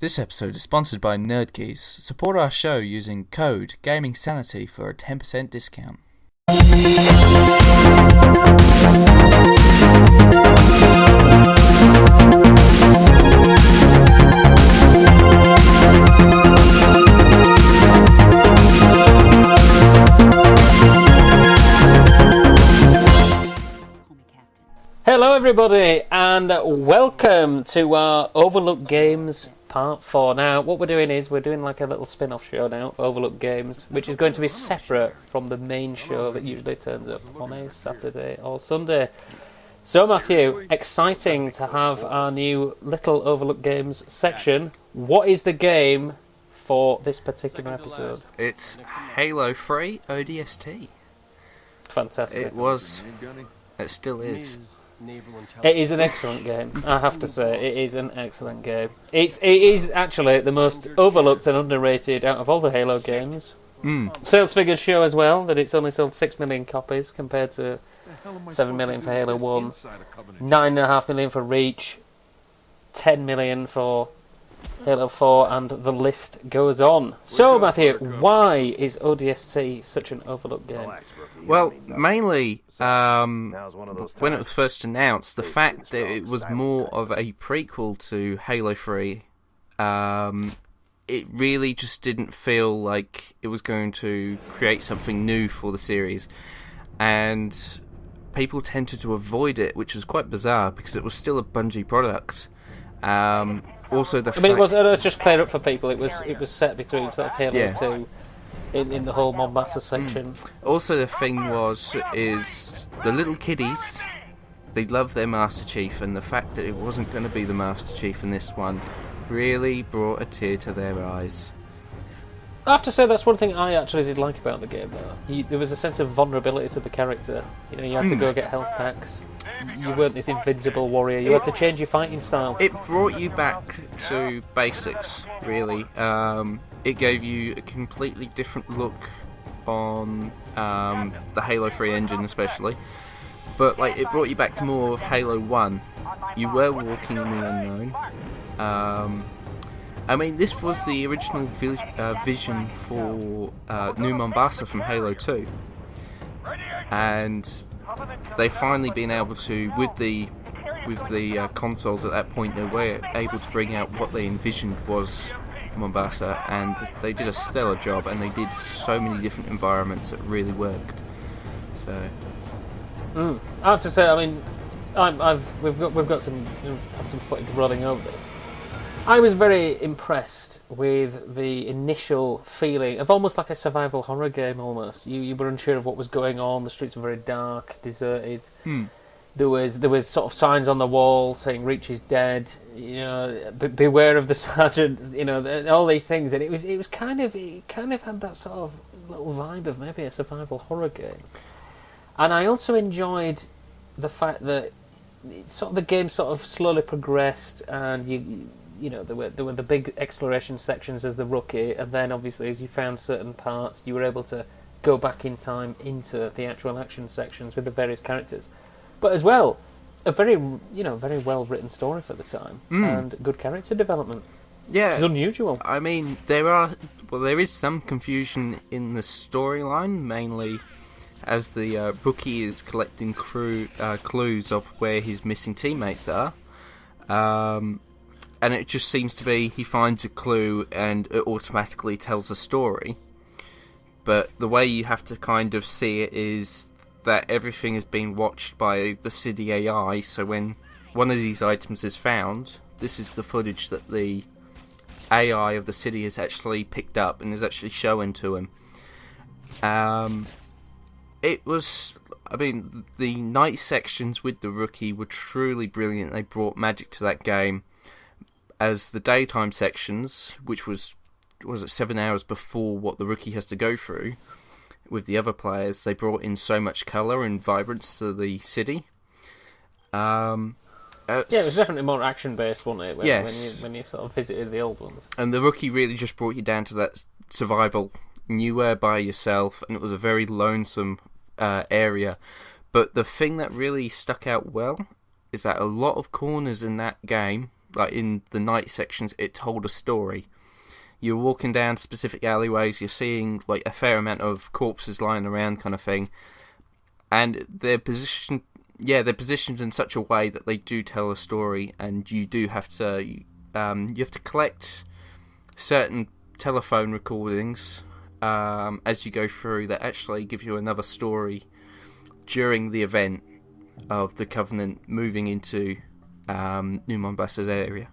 This episode is sponsored by NerdKeys. Support our show using code GamingSanity for a 10% discount. Hello everybody and welcome to our Overlooked Games Part 4. Now what we're doing is we're doing like a little spin-off show now for Overlooked Games, which is going to be separate from the main show that usually turns up on a Saturday or Sunday. So Matthew, exciting to have our new little Overlooked Games section. What is the game for this particular episode? It's Halo 3 ODST. Fantastic. It still is. It is an excellent game, I have to say. It is an excellent game. It is actually the most overlooked and underrated out of all the Halo games. Sales figures show as well that it's only sold 6 million copies compared to 7 million for Halo 1, 9.5 million for Reach, 10 million for Halo 4, and the list goes on. So, Matthew, why is ODST such an overlooked game? Well, mainly, when it was first announced, the fact that it was more of a prequel to Halo 3, it really just didn't feel like it was going to create something new for the series. And people tended to avoid it, which was quite bizarre, because it was still a Bungie product. Also, let's just clear up for people. It was set between sort of Halo 2 in the whole Mombasa section. Also, the thing is the little kiddies, they love their Master Chief, and the fact that it wasn't going to be the Master Chief in this one really brought a tear to their eyes. I have to say that's one thing I actually did like about the game, though. There was a sense of vulnerability to the character. You know, you had to go get health packs. You weren't this invincible warrior. You had to change your fighting style. It brought you back to basics, really. It gave you a completely different look on the Halo 3 engine, especially. But it brought you back to more of Halo 1. You were walking in the unknown. This was the original vision for New Mombasa from Halo 2. And they've finally been able to, with the consoles at that point, they were able to bring out what they envisioned was Mombasa, and they did a stellar job, and they did so many different environments that really worked. So, I have to say, we've got some footage rolling over this. I was very impressed with the initial feeling of almost like a survival horror game. Almost, you were unsure of what was going on. The streets were very dark, deserted. There was sort of signs on the wall saying "Reach is dead." You know, beware of the sergeant. You know, all these things, and it kind of had that sort of little vibe of maybe a survival horror game. And I also enjoyed the fact that the game sort of slowly progressed, and you know, there were the big exploration sections as the rookie, and then obviously as you found certain parts, you were able to go back in time into the actual action sections with the various characters. But as well, a very well written story for the time, and good character development. Yeah, which is unusual. I mean, there is some confusion in the storyline, mainly as the rookie is collecting clues of where his missing teammates are. And it just seems to be he finds a clue and it automatically tells a story. But the way you have to kind of see it is that everything is being watched by the city AI, so when one of these items is found, this is the footage that the AI of the city has actually picked up and is actually showing to him. The night sections with the rookie were truly brilliant. They brought magic to that game. As the daytime sections, which was it 7 hours before what the rookie has to go through with the other players, they brought in so much colour and vibrance to the city. It was definitely more action-based, wasn't it? Yes. When you sort of visited the old ones. And the rookie really just brought you down to that survival. You were by yourself, and it was a very lonesome area. But the thing that really stuck out well is that a lot of corners in that game like in the night sections, it told a story. You're walking down specific alleyways, you're seeing like a fair amount of corpses lying around, kind of thing, and they're positioned in such a way that they do tell a story, and you do have to you have to collect certain telephone recordings as you go through that actually give you another story during the event of the Covenant moving into New Mombassa's area.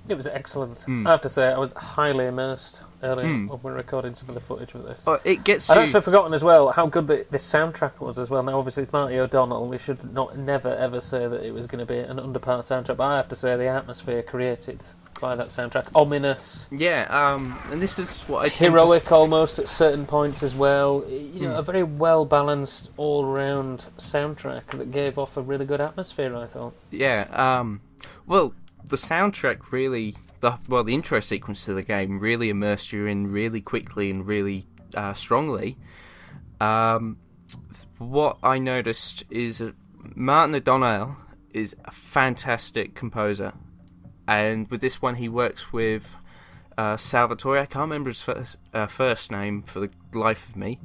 It was excellent. I have to say, I was highly immersed earlier when we were recording some of the footage with this. It gets I'd you... actually forgotten as well how good the soundtrack was as well. Now, obviously, it's Marty O'Donnell. We should never ever say that it was going to be an underpar soundtrack, but I have to say the atmosphere created by that soundtrack, ominous. Yeah, and this is what I heroic almost at certain points as well. You know, a very well balanced all round soundtrack that gave off a really good atmosphere, I thought. Yeah, well, the soundtrack really, the intro sequence to the game really immersed you in really quickly and really strongly. What I noticed is that Martin O'Donnell is a fantastic composer. And with this one, he works with Salvatore. I can't remember his first name for the life of me.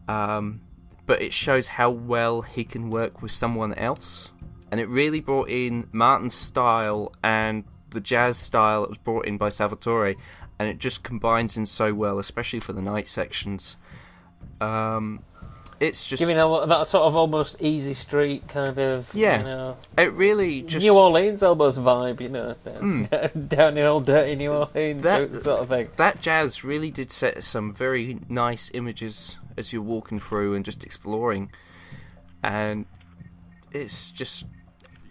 But it shows how well he can work with someone else. And it really brought in Martin's style and the jazz style that was brought in by Salvatore. And it just combines in so well, especially for the night sections. It's just... giving that sort of almost easy street kind of, yeah, you know... It really just... New Orleans almost vibe, you know, down in old dirty New Orleans sort of thing. That jazz really did set some very nice images as you're walking through and just exploring. And it's just...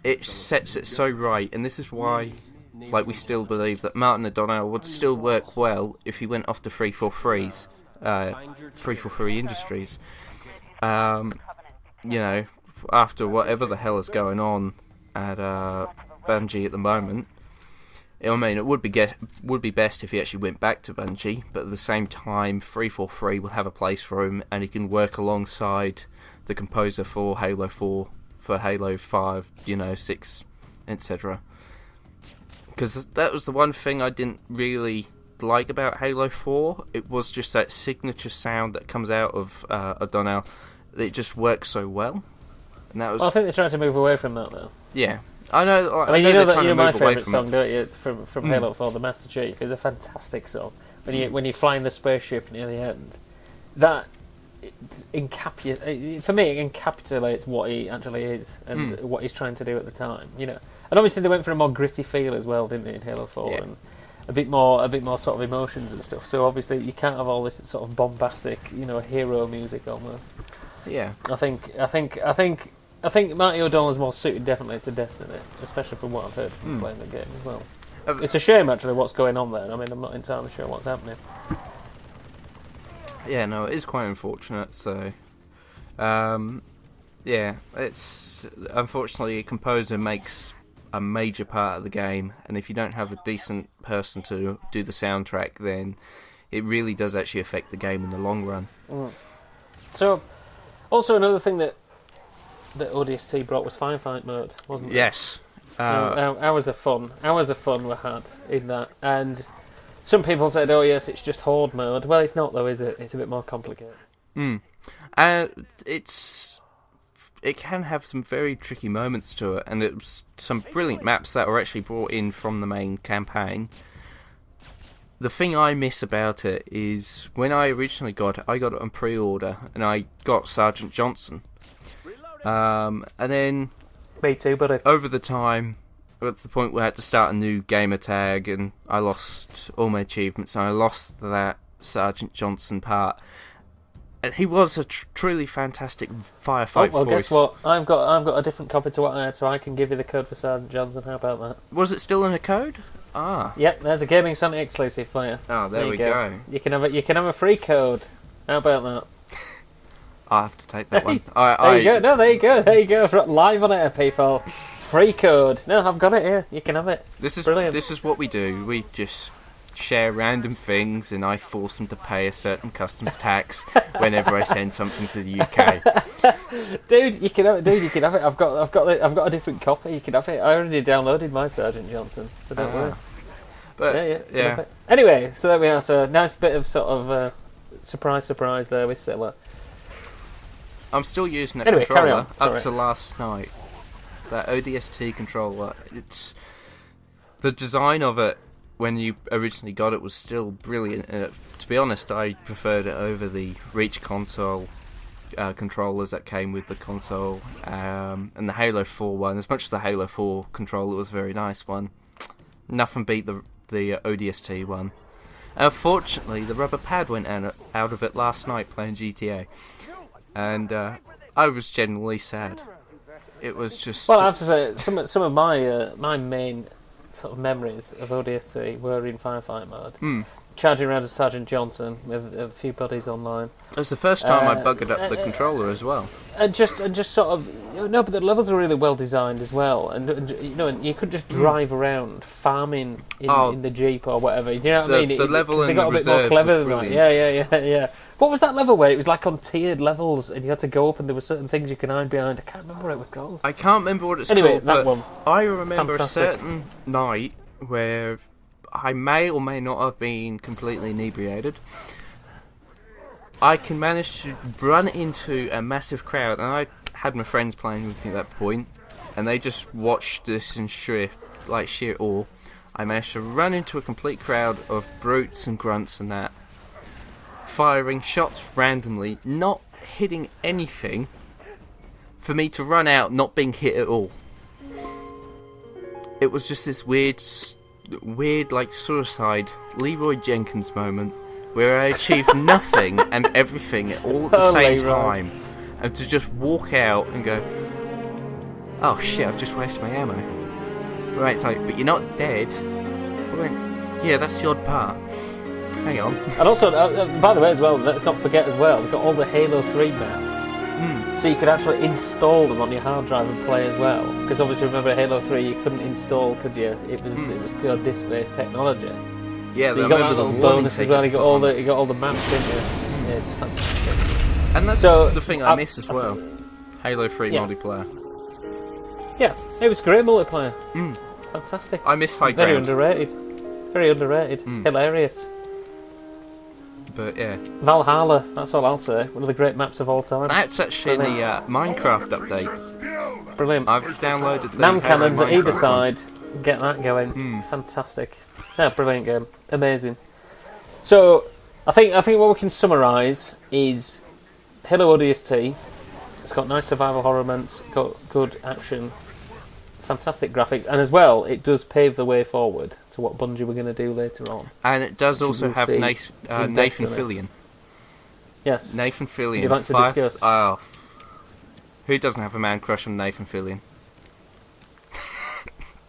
it sets it so right, and this is why, like, we still believe that Martin O'Donnell would still work well if he went off to 343's, 343 Industries. You know, after whatever the hell is going on at Bungie at the moment, I mean, it would be best if he actually went back to Bungie, but at the same time, 343 will have a place for him, and he can work alongside the composer for Halo 4, for Halo 5, you know, 6, etc. Because that was the one thing I didn't really like about Halo 4. It was just that signature sound that comes out of O'Donnell. It just works so well. And that was... well, I think they're trying to move away from that now. Yeah. I know. I mean, you know my favourite song, it. don't you? From Halo 4, The Master Chief, is a fantastic song. When you fly in the spaceship near the end, that for me it encapsulates what he actually is and what he's trying to do at the time. You know, and obviously they went for a more gritty feel as well, didn't they, in Halo 4, and a bit more sort of emotions and stuff. So obviously you can't have all this sort of bombastic, you know, hero music almost. Yeah. I think Marty O'Donnell is more suited definitely to Destiny, especially from what I've heard from playing the game as well. It's a shame actually what's going on there. I mean, I'm not entirely sure what's happening. Yeah, no, it is quite unfortunate. So, yeah, it's unfortunately a composer makes a major part of the game, and if you don't have a decent person to do the soundtrack, then it really does actually affect the game in the long run. So, also another thing that ODST brought was firefight mode, wasn't it? Yes. Hours of fun were had in that, and some people said, "Oh yes, it's just horde mode." Well, it's not though, is it? It's a bit more complicated. It can have some very tricky moments to it, and it's some brilliant maps that were actually brought in from the main campaign. The thing I miss about it is when I originally got it on pre-order, and I got Sergeant Johnson. And then... me too, buddy. Over the time, I got to the point where I had to start a new gamer tag, and I lost all my achievements, and I lost that Sergeant Johnson part. And he was a truly fantastic firefight voice. Guess what? I've got a different copy to what I had, so I can give you the code for Sergeant Johnson. How about that? Was it still in a code? Ah. Yep, there's a Gaming Sanity exclusive for you. Oh, there we go. You can have a free code. How about that? I'll have to take that one. There you go. No, there you go. Live on it, people. Free code. No, I've got it here. You can have it. This is brilliant. This is what we do. We just share random things, and I force them to pay a certain customs tax whenever I send something to the UK. Dude, you can have it. I've got a different copy. You can have it. I already downloaded my Sergeant Johnson, so don't worry. But Yeah. Anyway, so there we are. So a nice bit of sort of surprise there with Scylla. I'm still using that Anyway, carry controller on. up to last night. That ODST controller, the design of it when you originally got it was still brilliant. To be honest, I preferred it over the Reach console controllers that came with the console, and the Halo 4 one. As much as the Halo 4 controller was a very nice one, nothing beat the ODST one. Unfortunately, the rubber pad went out of it last night playing GTA, and I was genuinely sad. It was just... Well, I have to say, some of my main sort of memories of ODST were in firefight mode. Charging around as Sergeant Johnson with a few buddies online. It was the first time I buggered up the controller as well. And just sort of... No, but the levels are really well designed as well. And you could just drive around farming in the Jeep or whatever. You know what I mean? The level in they got the a bit more reserve clever was than brilliant. that. Yeah. What was that level where it was like on tiered levels and you had to go up and there were certain things you could hide behind? I can't remember what it was called. I can't remember what it's Anyway, called, that but one. I remember Fantastic. a certain night where I may or may not have been completely inebriated. I can manage to run into a massive crowd, and I had my friends playing with me at that point, and they just watched this in sheer awe. I managed to run into a complete crowd of brutes and grunts and that, firing shots randomly, not hitting anything, for me to run out not being hit at all. It was just this weird like suicide Leroy Jenkins moment where I achieved nothing and everything all at the same time, and to just walk out and go, oh shit, I've just wasted my ammo. Right, it's like, but you're not dead. I went, yeah, that's the odd part. Hang on. And also, by the way, as well, let's not forget as well, we've got all the Halo 3 maps. So you could actually install them on your hard drive and play as well. Because obviously, remember Halo 3, you couldn't install, could you? It was pure disc-based technology. Yeah, so you got that little bonus as well. You got all the maps, didn't you? Yeah, it's fantastic. And that's the thing I miss as well. Halo 3 Yeah. multiplayer. Yeah, it was great multiplayer. Fantastic. I miss High Very Ground. underrated. Very underrated. Hilarious. But yeah, Valhalla, that's all I'll say. One of the great maps of all time. that's actually in the Minecraft update. Brilliant. I've downloaded the Nam Halo cannons at either Minecraft side. Get that going. Fantastic. Yeah, brilliant game. Amazing. So, I think what we can summarise is Halo ODST. It's got nice survival horror elements, got good action, fantastic graphics, and as well, it does pave the way forward to what Bungie were going to do later on. And it does also will have see Nathan indefinitely. Fillion. Yes. Nathan Fillion. Would you like to discuss? Oh, who doesn't have a man crush on Nathan Fillion?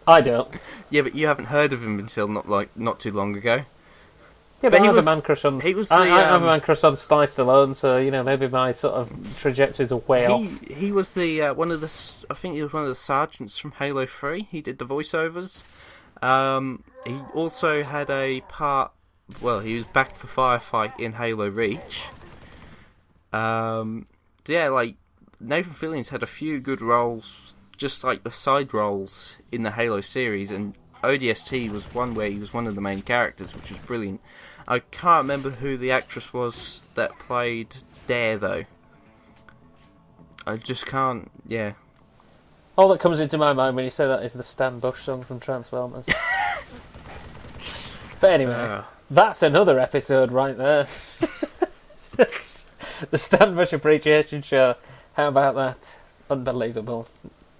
I don't. Yeah, but you haven't heard of him until not too long ago. Yeah, But but he I have was- a man crush on. he was I the, have a man crush on Sly Stallone, so maybe my sort of trajectories are way off. He was the I think he was one of the sergeants from Halo 3. He did the voiceovers. He also had a part. Well, he was back for Firefight in Halo Reach. Yeah, like Nathan Fillion's had a few good roles, just like the side roles in the Halo series, and ODST was one where he was one of the main characters, which was brilliant. I can't remember who the actress was that played Dare, though. I just can't, yeah. All that comes into my mind when you say that is the Stan Bush song from Transformers. But anyway, that's another episode right there. The Stan Bush Appreciation Show. How about that? Unbelievable.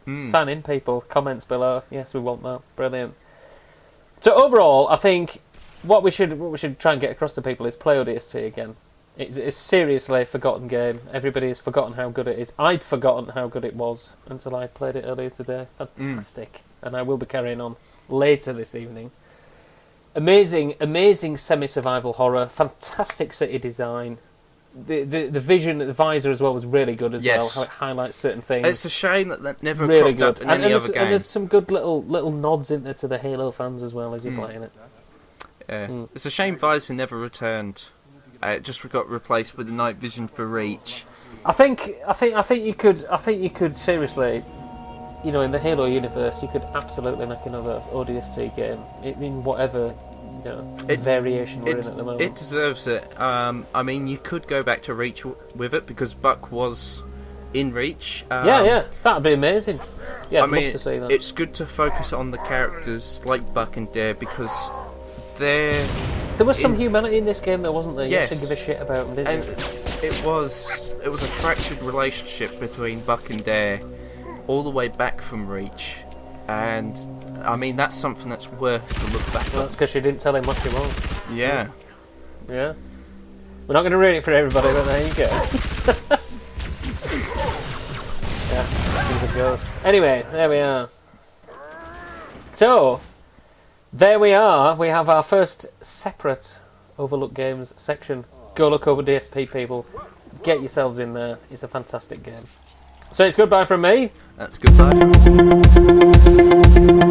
Sign in, people. Comments below. Yes, we want that. Brilliant. So overall, I think what we should try and get across to people is play ODST again. It's seriously a forgotten game. Everybody has forgotten how good it is. I'd forgotten how good it was until I played it earlier today. Fantastic. And I will be carrying on later this evening. Amazing semi-survival horror. Fantastic city design. The vision, the visor as well was really good as well. How it highlights certain things. It's a shame that never really cropped good. up in any other game. And there's some good little nods in there to the Halo fans as well as you're playing it. Yeah. It's a shame Visor never returned. It just got replaced with the night vision for Reach. I think you could seriously, you know, in the Halo universe, you could absolutely make another ODST game in whatever, you know, variation we're in at the moment. It deserves it. I mean, you could go back to Reach with it because Buck was in Reach. Yeah, that'd be amazing. Yeah, I'd love to see that. It's good to focus on the characters like Buck and Dare because there was some humanity in this game, though, wasn't there? Yes. You had to give a shit about them, didn't you? It was a fractured relationship between Buck and Dare all the way back from Reach, and I mean that's something that's worth to look back on. That's because she didn't tell him what she was. Yeah. We're not going to ruin it for everybody, but there you go. Yeah, she's a ghost. Anyway, there we are. So, there we are. We have our first separate Overlooked Games section. Go look over DSP, people. Get yourselves in there. It's a fantastic game. So it's goodbye from me. That's goodbye from me.